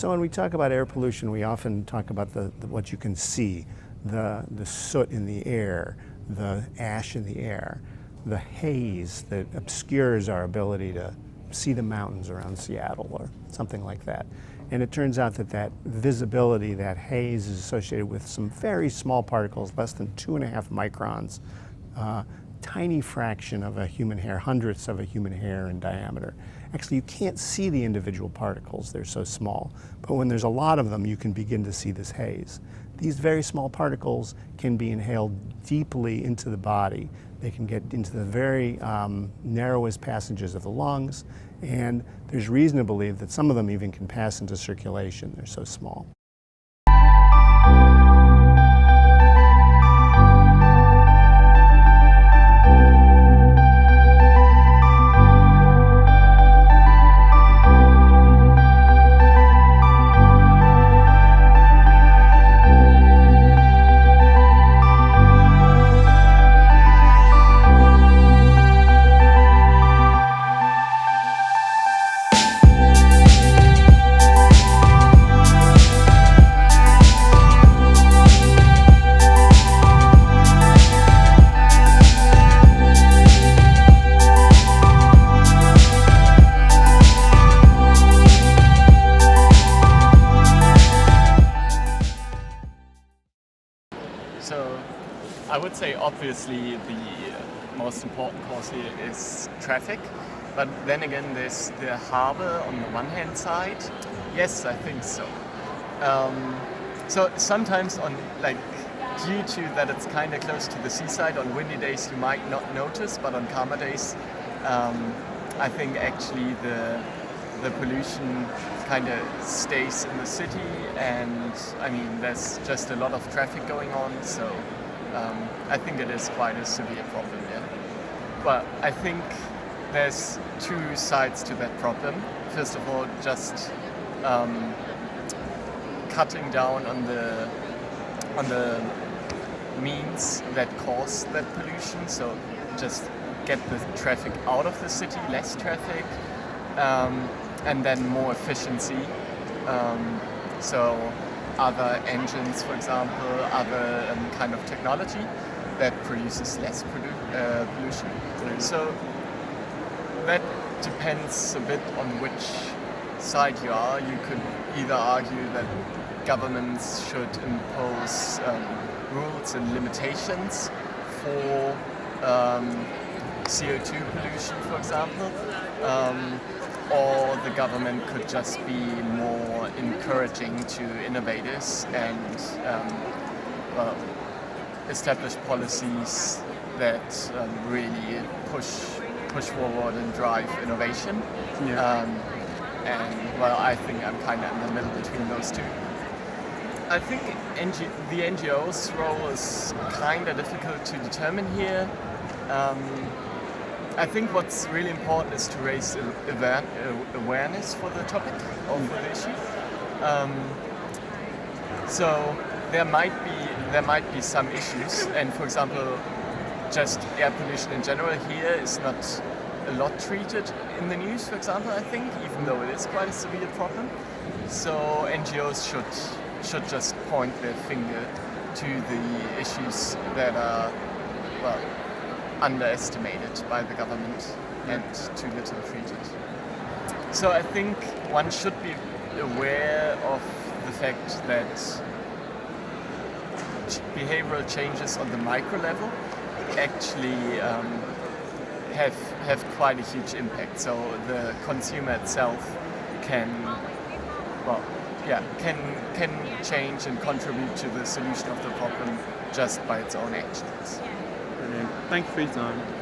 So when we talk about air pollution, we often talk about what you can see, the soot in the air, the ash in the air, the haze that obscures our ability to see the mountains around Seattle or something like that. And it turns out that visibility, that haze, is associated with some very small particles, less than 2.5 microns, tiny fraction of a human hair, hundredths of a human hair in diameter. Actually, you can't see the individual particles, they're so small. But when there's a lot of them, you can begin to see this haze. These very small particles can be inhaled deeply into the body. They can get into the very narrowest passages of the lungs, and there's reason to believe that some of them even can pass into circulation. They're so small. So I would say obviously the most important cause here is traffic, but then again there's the harbor on the one hand side. Yes, I think so. So sometimes due to that it's kind of close to the seaside, on windy days you might not notice, but on calmer days I think actually the pollution kind of stays in the city, and I mean there's just a lot of traffic going on, so I think it is quite a severe problem, yeah. But I think there's two sides to that problem. First of all, just cutting down on the means that cause that pollution, so just get the traffic out of the city, less traffic, and then more efficiency. So other engines, for example, other kind of technology that produces less pollution. So that depends a bit on which side you are. You could either argue that governments should impose rules and limitations for CO2 pollution, for example, or the government could just be more encouraging to innovators and establish policies that really push forward and drive innovation. Yeah. And well, I think I'm kind of in the middle between those two. I think the NGO's role is kind of difficult to determine here. I think what's really important is to raise awareness for the topic or for the issue. So there might be some issues, and for example, just air pollution in general here is not a lot treated in the news, for example, I think, even though it is quite a severe problem. So NGOs should just point their finger to the issues that are, well, underestimated by the government and too little treated. So I think one should be aware of the fact that behavioral changes on the micro level actually have quite a huge impact. So the consumer itself can change and contribute to the solution of the problem just by its own actions. Brilliant. Thank you for your time.